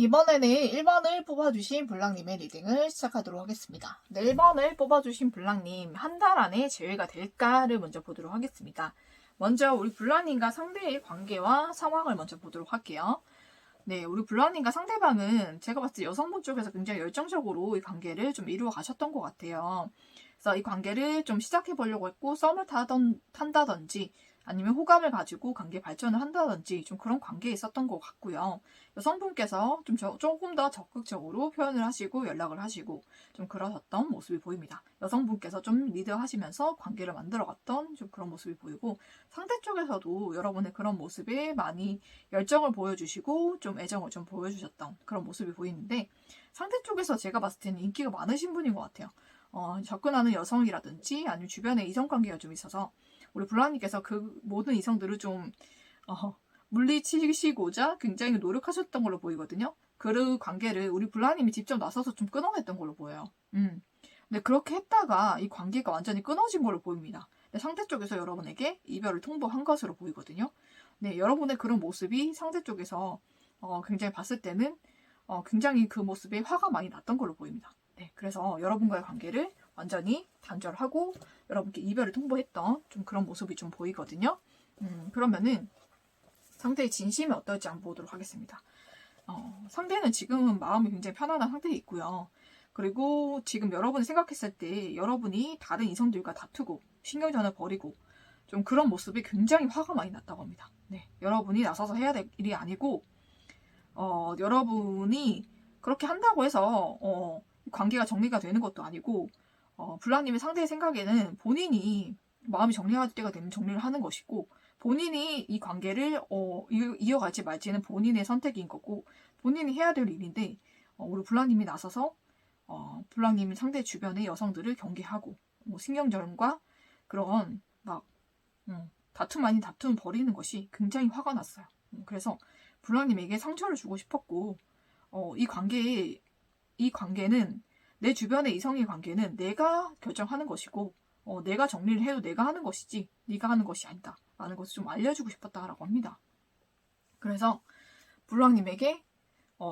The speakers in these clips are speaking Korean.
이번에는 1번을 뽑아주신 블랑님의 리딩을 시작하도록 하겠습니다. 네, 1번을 뽑아주신 블랑님, 한 달 안에 제외가 될까를 먼저 보도록 하겠습니다. 먼저 우리 블랑님과 상대의 관계와 상황을 먼저 보도록 할게요. 네, 우리 블랑님과 상대방은 제가 봤을 때 여성분 쪽에서 굉장히 열정적으로 이 관계를 좀 이루어 가셨던 것 같아요. 그래서 이 관계를 좀 시작해 보려고 했고 썸을 탄다든지 아니면 호감을 가지고 관계 발전을 한다든지 좀 그런 관계에 있었던 것 같고요. 여성분께서 좀 조금 더 적극적으로 표현을 하시고 연락을 하시고 좀 그러셨던 모습이 보입니다. 여성분께서 좀 리드하시면서 관계를 만들어갔던 좀 그런 모습이 보이고 상대 쪽에서도 여러분의 그런 모습에 많이 열정을 보여주시고 좀 애정을 좀 보여주셨던 그런 모습이 보이는데 상대 쪽에서 제가 봤을 때는 인기가 많으신 분인 것 같아요. 접근하는 여성이라든지 아니면 주변에 이성관계가 좀 있어서 우리 블라님께서 그 모든 이성들을 좀 물리치시고자 굉장히 노력하셨던 걸로 보이거든요. 그 관계를 우리 블라님이 직접 나서서 좀 끊어냈던 걸로 보여요. 근데 그렇게 했다가 이 관계가 완전히 끊어진 걸로 보입니다. 근데 상대 쪽에서 여러분에게 이별을 통보한 것으로 보이거든요. 네, 여러분의 그런 모습이 상대 쪽에서 굉장히 봤을 때는 굉장히 그 모습에 화가 많이 났던 걸로 보입니다. 네, 그래서 여러분과의 관계를 완전히 단절하고 여러분께 이별을 통보했던 좀 그런 모습이 좀 보이거든요. 그러면은 상대의 진심이 어떨지 한번 보도록 하겠습니다. 상대는 지금은 마음이 굉장히 편안한 상태에 있고요. 그리고 지금 여러분이 생각했을 때 여러분이 다른 이성들과 다투고 신경전을 벌이고 좀 그런 모습이 굉장히 화가 많이 났다고 합니다. 네, 여러분이 나서서 해야 될 일이 아니고 여러분이 그렇게 한다고 해서 관계가 정리가 되는 것도 아니고 블랑님의 상대의 생각에는 본인이 마음이 정리할 때가 되면 정리를 하는 것이고 본인이 이 관계를 이어갈지 말지는 본인의 선택인 거고 본인이 해야 될 일인데 우리 블랑님이 나서서 블랑님이 상대 주변의 여성들을 경계하고 신경전과 그런 막 다툼 아닌 다툼 벌이는 것이 굉장히 화가 났어요. 그래서 블랑님에게 상처를 주고 싶었고 이 관계는 내 주변의 이성의 관계는 내가 결정하는 것이고 내가 정리를 해도 내가 하는 것이지 네가 하는 것이 아니다 라는 것을 좀 알려주고 싶었다라고 합니다. 그래서 블랑님에게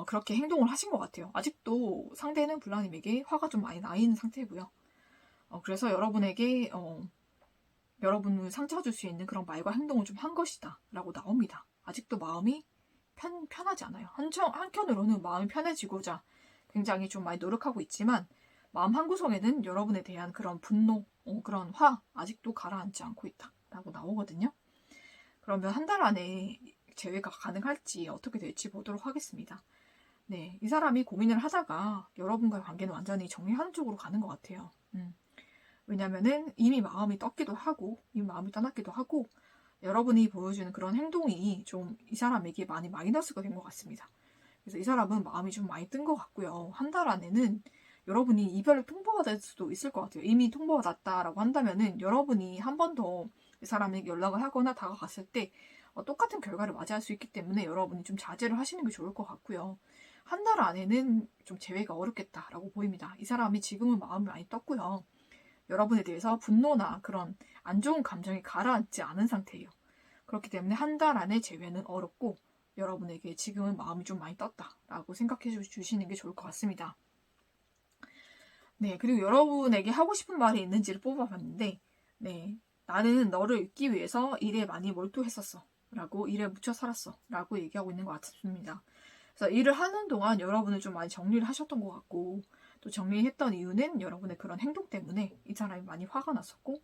그렇게 행동을 하신 것 같아요. 아직도 상대는 블랑님에게 화가 좀 많이 나 있는 상태고요. 그래서 여러분에게 여러분을 상처 줄 수 있는 그런 말과 행동을 좀 한 것이다 라고 나옵니다. 아직도 마음이 편하지 않아요. 한켠으로는 마음이 편해지고자 굉장히 좀 많이 노력하고 있지만 마음 한구석에는 여러분에 대한 그런 분노, 그런 화 아직도 가라앉지 않고 있다 라고 나오거든요. 그러면 한 달 안에 재회가 가능할지 어떻게 될지 보도록 하겠습니다. 네, 이 사람이 고민을 하다가 여러분과의 관계는 완전히 정리하는 쪽으로 가는 것 같아요. 왜냐면은 이미 마음이 떴기도 하고 이미 마음이 떠났기도 하고 여러분이 보여주는 그런 행동이 좀 이 사람에게 많이 마이너스가 된 것 같습니다. 그래서 이 사람은 마음이 좀 많이 뜬 것 같고요. 한 달 안에는 여러분이 이별을 통보받을 수도 있을 것 같아요. 이미 통보받았다라고 한다면은 여러분이 한 번 더 이 사람에게 연락을 하거나 다가갔을 때 똑같은 결과를 맞이할 수 있기 때문에 여러분이 좀 자제를 하시는 게 좋을 것 같고요. 한 달 안에는 좀 재회가 어렵겠다라고 보입니다. 이 사람이 지금은 마음이 많이 떴고요. 여러분에 대해서 분노나 그런 안 좋은 감정이 가라앉지 않은 상태예요. 그렇기 때문에 한 달 안에 재회는 어렵고 여러분에게 지금은 마음이 좀 많이 떴다라고 생각해 주시는 게 좋을 것 같습니다. 네, 그리고 여러분에게 하고 싶은 말이 있는지를 뽑아봤는데 네, 나는 너를 잊기 위해서 일에 많이 몰두했었어 라고 일에 묻혀 살았어 라고 얘기하고 있는 것 같습니다. 그래서 일을 하는 동안 여러분은 좀 많이 정리를 하셨던 것 같고 또 정리했던 이유는 여러분의 그런 행동 때문에 이 사람이 많이 화가 났었고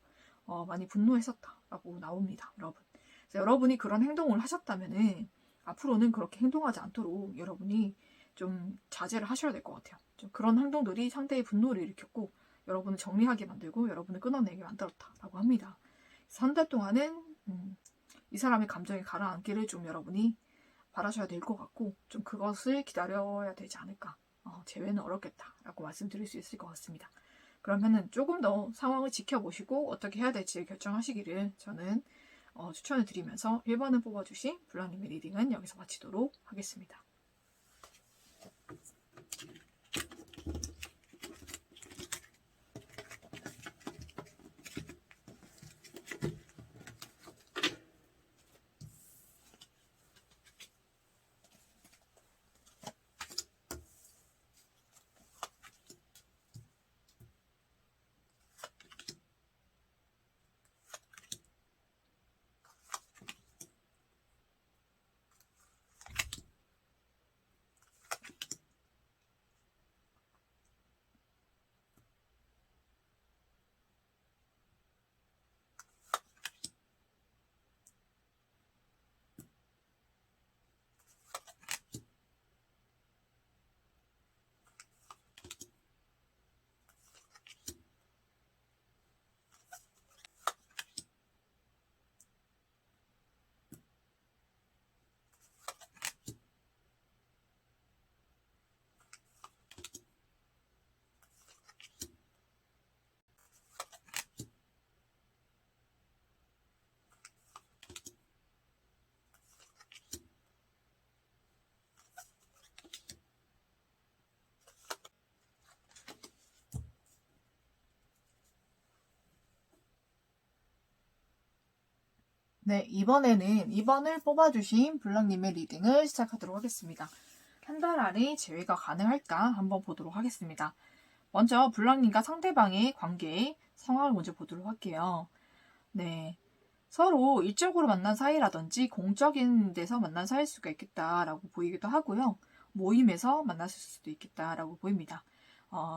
많이 분노했었다라고 나옵니다. 여러분. 그래서 여러분이 그런 행동을 하셨다면은 앞으로는 그렇게 행동하지 않도록 여러분이 좀 자제를 하셔야 될 것 같아요. 좀 그런 행동들이 상대의 분노를 일으켰고 여러분을 정리하게 만들고 여러분을 끊어내게 만들었다라고 합니다. 그래서 한 달 동안은 이 사람의 감정이 가라앉기를 좀 여러분이 바라셔야 될 것 같고 좀 그것을 기다려야 되지 않을까. 재회는 어렵겠다라고 말씀드릴 수 있을 것 같습니다. 그러면은 조금 더 상황을 지켜보시고 어떻게 해야 될지 결정하시기를 저는 추천을 드리면서 1번을 뽑아주신 블랑님의 리딩은 여기서 마치도록 하겠습니다. 네, 이번에는 2번을 뽑아주신 블랑님의 리딩을 시작하도록 하겠습니다. 한 달 안에 재회가 가능할까 한번 보도록 하겠습니다. 먼저 블랑님과 상대방의 관계의 상황을 먼저 보도록 할게요. 네, 서로 일적으로 만난 사이라든지 공적인 데서 만난 사이일 수가 있겠다라고 보이기도 하고요. 모임에서 만났을 수도 있겠다라고 보입니다.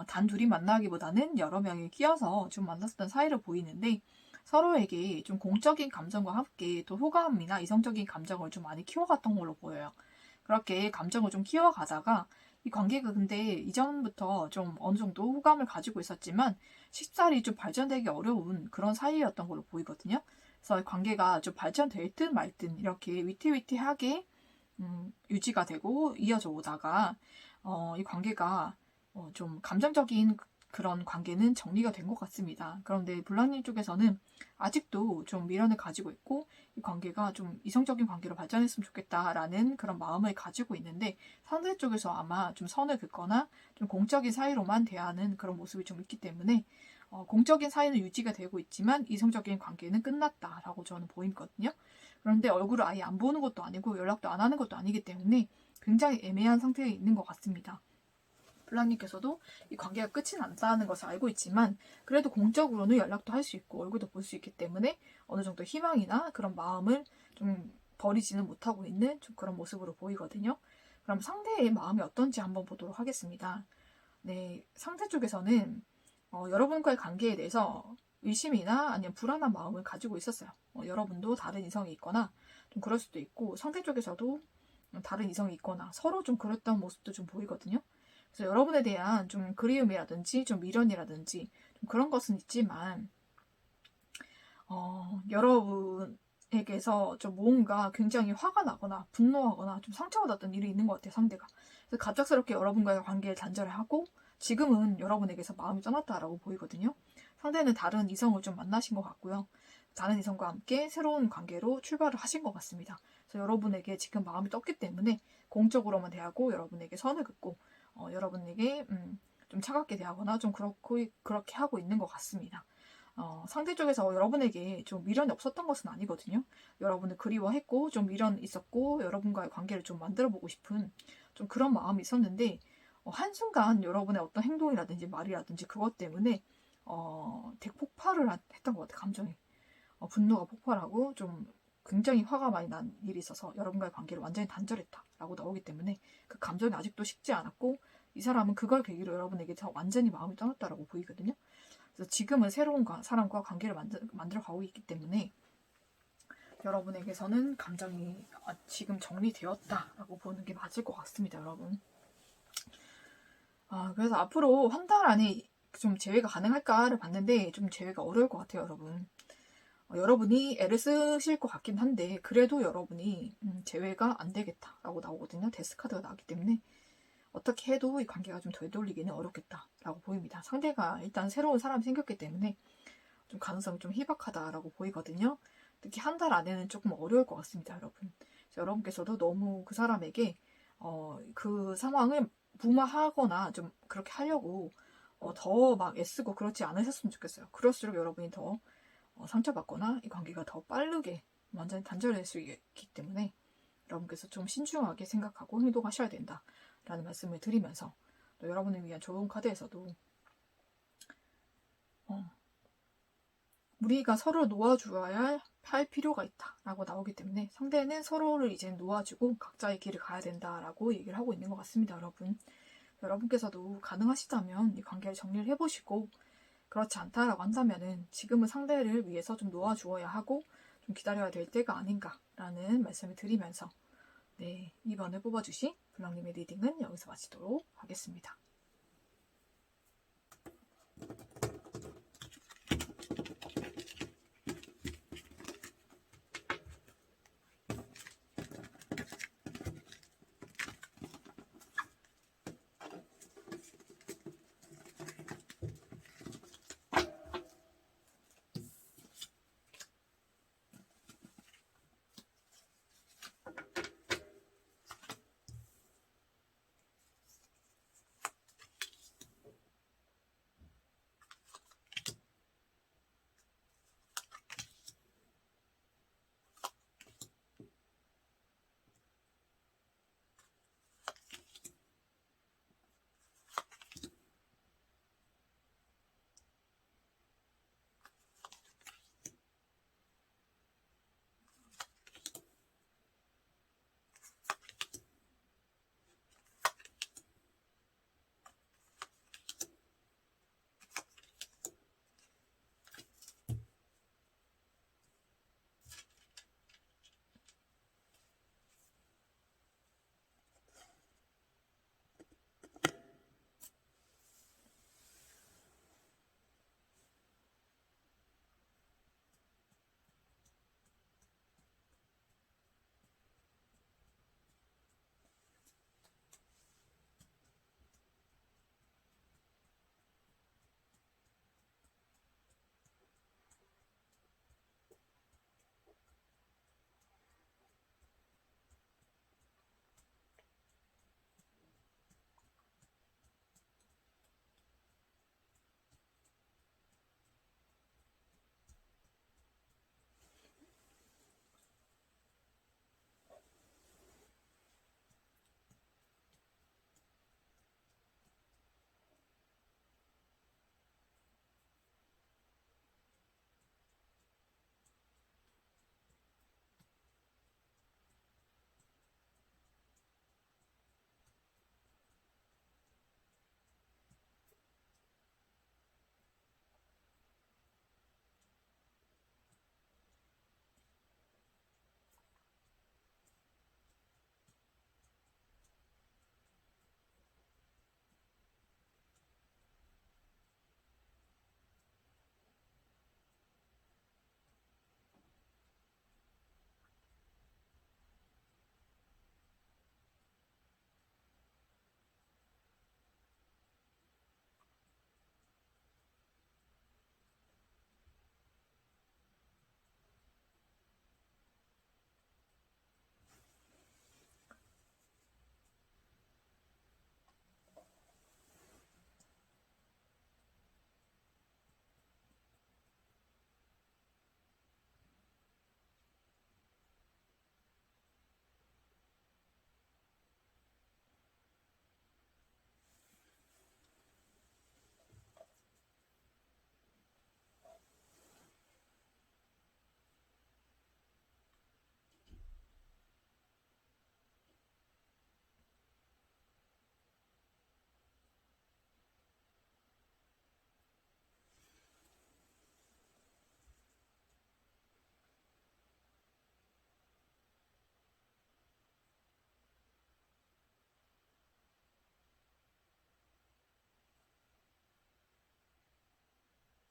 단 둘이 만나기보다는 여러 명이 끼어서 좀 만났었던 사이로 보이는데 서로에게 좀 공적인 감정과 함께 또 호감이나 이성적인 감정을 좀 많이 키워갔던 걸로 보여요. 그렇게 감정을 좀 키워가다가 이 관계가 근데 이전부터 좀 어느 정도 호감을 가지고 있었지만 쉽사리 좀 발전되기 어려운 그런 사이였던 걸로 보이거든요. 그래서 관계가 좀 발전될 듯 말 듯 이렇게 위태위태하게 유지가 되고 이어져 오다가 이 관계가 좀 감정적인 그런 관계는 정리가 된 것 같습니다. 그런데 블랑님 쪽에서는 아직도 좀 미련을 가지고 있고 이 관계가 좀 이성적인 관계로 발전했으면 좋겠다라는 그런 마음을 가지고 있는데 상대 쪽에서 아마 좀 선을 긋거나 좀 공적인 사이로만 대하는 그런 모습이 좀 있기 때문에 공적인 사이는 유지가 되고 있지만 이성적인 관계는 끝났다라고 저는 보이거든요. 그런데 얼굴을 아예 안 보는 것도 아니고 연락도 안 하는 것도 아니기 때문에 굉장히 애매한 상태에 있는 것 같습니다. 블랑님께서도 이 관계가 끝이 난다는 것을 알고 있지만 그래도 공적으로는 연락도 할 수 있고 얼굴도 볼 수 있기 때문에 어느 정도 희망이나 그런 마음을 좀 버리지는 못하고 있는 좀 그런 모습으로 보이거든요. 그럼 상대의 마음이 어떤지 한번 보도록 하겠습니다. 네, 상대 쪽에서는 여러분과의 관계에 대해서 의심이나 아니면 불안한 마음을 가지고 있었어요. 여러분도 다른 이성이 있거나 좀 그럴 수도 있고 상대 쪽에서도 다른 이성이 있거나 서로 좀 그랬던 모습도 좀 보이거든요. 그래서 여러분에 대한 좀 그리움이라든지 좀 미련이라든지 좀 그런 것은 있지만 여러분에게서 좀 뭔가 굉장히 화가 나거나 분노하거나 좀 상처받았던 일이 있는 것 같아요, 상대가. 그래서 갑작스럽게 여러분과의 관계를 단절을 하고 지금은 여러분에게서 마음이 떠났다라고 보이거든요. 상대는 다른 이성을 좀 만나신 것 같고요. 다른 이성과 함께 새로운 관계로 출발을 하신 것 같습니다. 그래서 여러분에게 지금 마음이 떴기 때문에 공적으로만 대하고 여러분에게 선을 긋고 여러분에게 좀 차갑게 대하거나 좀 그렇게 하고 있는 것 같습니다. 상대 쪽에서 여러분에게 좀 미련이 없었던 것은 아니거든요. 여러분을 그리워했고 좀 미련 있었고 여러분과의 관계를 좀 만들어보고 싶은 좀 그런 마음이 있었는데 한순간 여러분의 어떤 행동이라든지 말이라든지 그것 때문에 대폭발을 했던 것 같아요. 감정이. 분노가 폭발하고 좀 굉장히 화가 많이 난 일이 있어서 여러분과의 관계를 완전히 단절했다라고 나오기 때문에 그 감정이 아직도 식지 않았고 이 사람은 그걸 계기로 여러분에게 완전히 마음이 떠났다라고 보이거든요. 그래서 지금은 새로운 사람과 관계를 만들어 가고 있기 때문에 여러분에게서는 감정이 지금 정리되었다라고 보는 게 맞을 것 같습니다, 여러분. 그래서 앞으로 한 달 안에 좀 재회가 가능할까를 봤는데 좀 재회가 어려울 것 같아요, 여러분. 여러분이 애를 쓰실 것 같긴 한데 그래도 여러분이 재회가 안 되겠다라고 나오거든요. 데스카드가 나왔기 때문에 어떻게 해도 이 관계가 좀 되돌리기는 어렵겠다라고 보입니다. 상대가 일단 새로운 사람이 생겼기 때문에 좀 가능성이 좀 희박하다라고 보이거든요. 특히 한 달 안에는 조금 어려울 것 같습니다, 여러분. 여러분께서도 너무 그 사람에게 그 상황을 무마하거나 좀 그렇게 하려고 더 막 애쓰고 그렇지 않으셨으면 좋겠어요. 그럴수록 여러분이 더 상처받거나 이 관계가 더 빠르게 완전히 단절될 수 있기 때문에 여러분께서 좀 신중하게 생각하고 행동하셔야 된다라는 말씀을 드리면서 또 여러분을 위한 좋은 카드에서도 우리가 서로 놓아주어야 할 필요가 있다라고 나오기 때문에 상대는 서로를 이제 놓아주고 각자의 길을 가야 된다라고 얘기를 하고 있는 것 같습니다, 여러분. 여러분께서도 가능하시다면 이 관계를 정리를 해보시고 그렇지 않다라고 한다면은 지금은 상대를 위해서 좀 놓아주어야 하고 좀 기다려야 될 때가 아닌가라는 말씀을 드리면서 네, 2번을 뽑아주신 블랑님의 리딩은 여기서 마치도록 하겠습니다.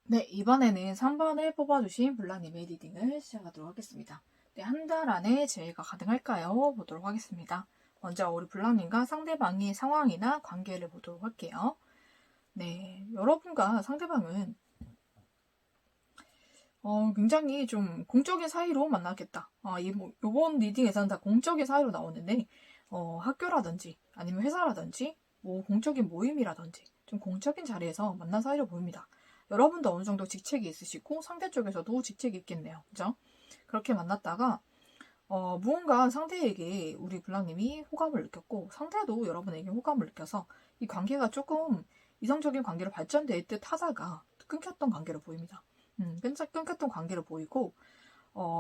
네, 이번에는 3번을 뽑아주신 블라님의 리딩을 시작하도록 하겠습니다. 네, 한 달 안에 재회가 가능할까요? 보도록 하겠습니다. 먼저 우리 블라님과 상대방의 상황이나 관계를 보도록 할게요. 네, 여러분과 상대방은 굉장히 좀 공적인 사이로 만나겠다. 요번 리딩에서는 다 공적인 사이로 나오는데, 학교라든지, 아니면 회사라든지, 뭐, 공적인 모임이라든지, 좀 공적인 자리에서 만난 사이로 보입니다. 여러분도 어느 정도 직책이 있으시고, 상대 쪽에서도 직책이 있겠네요. 그죠? 그렇게 만났다가, 무언가 상대에게 우리 블랑님이 호감을 느꼈고, 상대도 여러분에게 호감을 느껴서, 이 관계가 조금 이성적인 관계로 발전될 듯 하다가 끊겼던 관계로 보입니다. 끊겼던 관계로 보이고,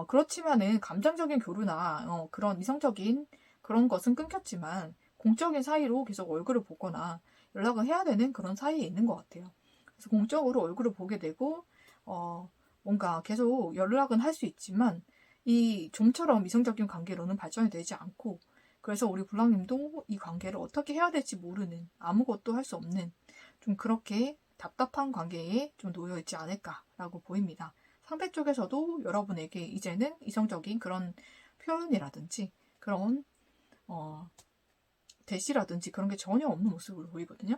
그렇지만은 감정적인 교류나, 그런 이성적인 그런 것은 끊겼지만, 공적인 사이로 계속 얼굴을 보거나 연락을 해야 되는 그런 사이에 있는 것 같아요. 그래서 공적으로 얼굴을 보게 되고, 뭔가 계속 연락은 할 수 있지만, 이 좀처럼 이성적인 관계로는 발전이 되지 않고, 그래서 우리 블랑님도 이 관계를 어떻게 해야 될지 모르는, 아무것도 할 수 없는, 좀 그렇게 답답한 관계에 좀 놓여있지 않을까라고 보입니다. 상대 쪽에서도 여러분에게 이제는 이성적인 그런 표현이라든지 그런 대시라든지 그런 게 전혀 없는 모습으로 보이거든요.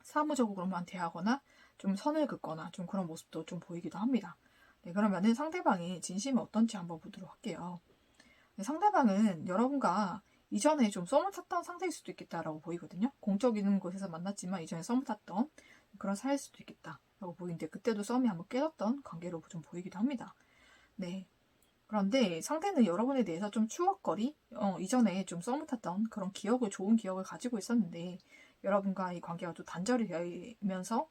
사무적으로만 대하거나 좀 선을 긋거나 좀 그런 모습도 좀 보이기도 합니다. 네, 그러면은 상대방의 진심이 어떤지 한번 보도록 할게요. 네, 상대방은 여러분과 이전에 좀 썸을 탔던 상태일 수도 있겠다라고 보이거든요. 공적인 곳에서 만났지만 이전에 썸을 탔던 그런 사이일 수도 있겠다라고 보이는데 그때도 썸이 한번 깨졌던 관계로 좀 보이기도 합니다. 네. 그런데 상대는 여러분에 대해서 좀 추억거리, 이전에 좀 썸을 탔던 그런 좋은 기억을 가지고 있었는데 여러분과 이 관계가 또 단절이 되면서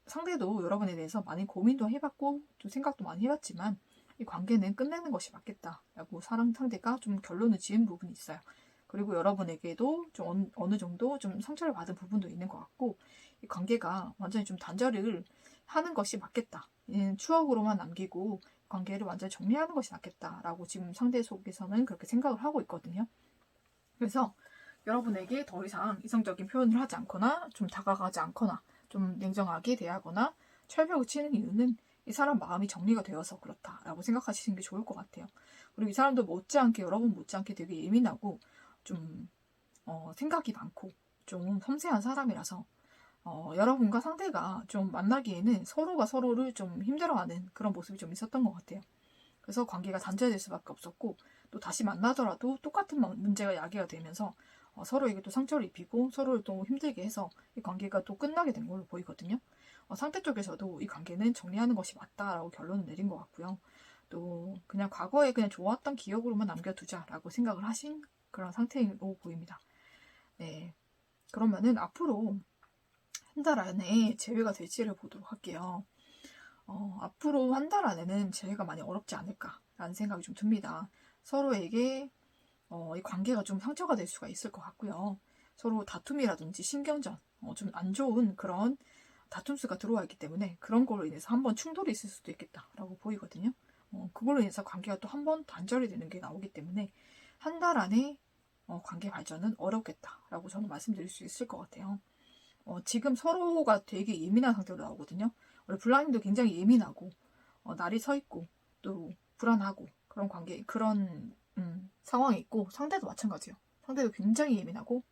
상대도 여러분에 대해서 많이 고민도 해봤고 좀 생각도 많이 해봤지만 이 관계는 끝내는 것이 맞겠다라고 사랑 상대가 좀 결론을 지은 부분이 있어요. 그리고 여러분에게도 좀 어느 정도 좀 상처를 받은 부분도 있는 것 같고 이 관계가 완전히 좀 단절을 하는 것이 맞겠다. 추억으로만 남기고 관계를 완전히 정리하는 것이 낫겠다라고 지금 상대 속에서는 그렇게 생각을 하고 있거든요. 그래서 여러분에게 더 이상 이성적인 표현을 하지 않거나 좀 다가가지 않거나 좀 냉정하게 대하거나 철벽을 치는 이유는 이 사람 마음이 정리가 되어서 그렇다라고 생각하시는 게 좋을 것 같아요. 그리고 이 사람도 못지않게 여러분 못지않게 되게 예민하고 좀 생각이 많고 좀 섬세한 사람이라서 여러분과 상대가 좀 만나기에는 서로가 서로를 좀 힘들어하는 그런 모습이 좀 있었던 것 같아요. 그래서 관계가 단절될 수밖에 없었고 또 다시 만나더라도 똑같은 문제가 야기가 되면서 서로에게 또 상처를 입히고 서로를 또 힘들게 해서 이 관계가 또 끝나게 된 걸로 보이거든요. 상대 쪽에서도 이 관계는 정리하는 것이 맞다라고 결론을 내린 것 같고요. 또 그냥 과거에 그냥 좋았던 기억으로만 남겨두자라고 생각을 하신 그런 상태로 보입니다. 네. 그러면은 앞으로 한 달 안에 재회가 될지를 보도록 할게요. 앞으로 한 달 안에는 재회가 많이 어렵지 않을까라는 생각이 좀 듭니다. 서로에게 이 관계가 좀 상처가 될 수가 있을 것 같고요. 서로 다툼이라든지 신경전, 좀 안 좋은 그런 다툼수가 들어와 있기 때문에 그런 걸로 인해서 한번 충돌이 있을 수도 있겠다라고 보이거든요. 그걸로 인해서 관계가 또 한번 단절이 되는 게 나오기 때문에 한 달 안에 관계 발전은 어렵겠다라고 저는 말씀드릴 수 있을 것 같아요. 지금 서로가 되게 예민한 상태로 나오거든요. 우리 블라인도 굉장히 예민하고 날이 서 있고 또 불안하고 그런 관계 그런 상황이 있고 상대도 마찬가지예요. 상대도 굉장히 예민하고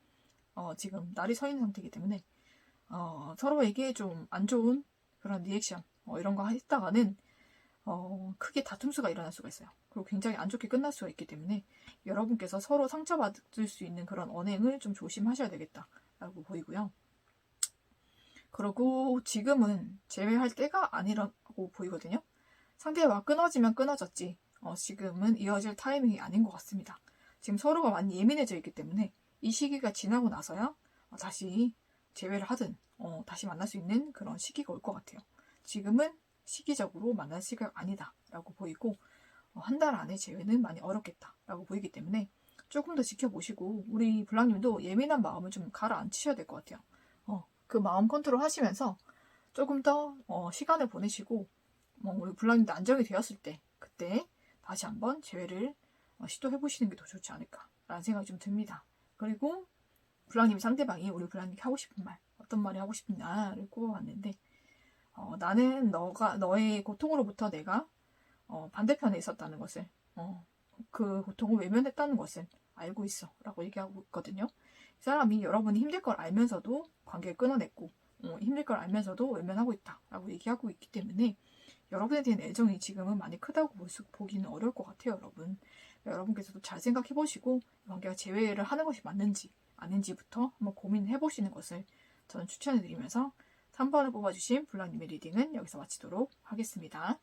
지금 날이 서 있는 상태이기 때문에 서로에게 좀 안 좋은 그런 리액션 이런 거 했다가는 크게 다툼수가 일어날 수가 있어요. 그리고 굉장히 안 좋게 끝날 수가 있기 때문에 여러분께서 서로 상처받을 수 있는 그런 언행을 좀 조심하셔야 되겠다라고 보이고요. 그리고 지금은 제외할 때가 아니라고 보이거든요. 상대와 끊어지면 끊어졌지 지금은 이어질 타이밍이 아닌 것 같습니다. 지금 서로가 많이 예민해져 있기 때문에 이 시기가 지나고 나서야 다시 재회를 하든 다시 만날 수 있는 그런 시기가 올 것 같아요. 지금은 시기적으로 만날 시기가 아니다 라고 보이고 한 달 안에 재회는 많이 어렵겠다 라고 보이기 때문에 조금 더 지켜보시고 우리 블랑님도 예민한 마음을 좀 가라앉히셔야 될 것 같아요. 그 마음 컨트롤 하시면서 조금 더 시간을 보내시고 우리 블랑님도 안정이 되었을 때 그때 다시 한번 재회를 시도해보시는 게 더 좋지 않을까라는 생각이 좀 듭니다. 그리고 블랑님 상대방이 우리 블랑님께 하고 싶은 말 어떤 말이 하고 싶냐를 꼽아봤는데 나는 너의 고통으로부터 내가 반대편에 있었다는 것을, 그 고통을 외면했다는 것을 알고 있어 라고 얘기하고 있거든요. 이 사람이 여러분이 힘들 걸 알면서도 관계를 끊어냈고, 힘들 걸 알면서도 외면하고 있다 라고 얘기하고 있기 때문에 여러분에 대한 애정이 지금은 많이 크다고 보기는 어려울 것 같아요, 여러분. 여러분께서도 잘 생각해 보시고 관계가 재회를 하는 것이 맞는지 아닌지부터 한번 고민해 보시는 것을 저는 추천해 드리면서 3번을 뽑아주신 블랑님의 리딩은 여기서 마치도록 하겠습니다.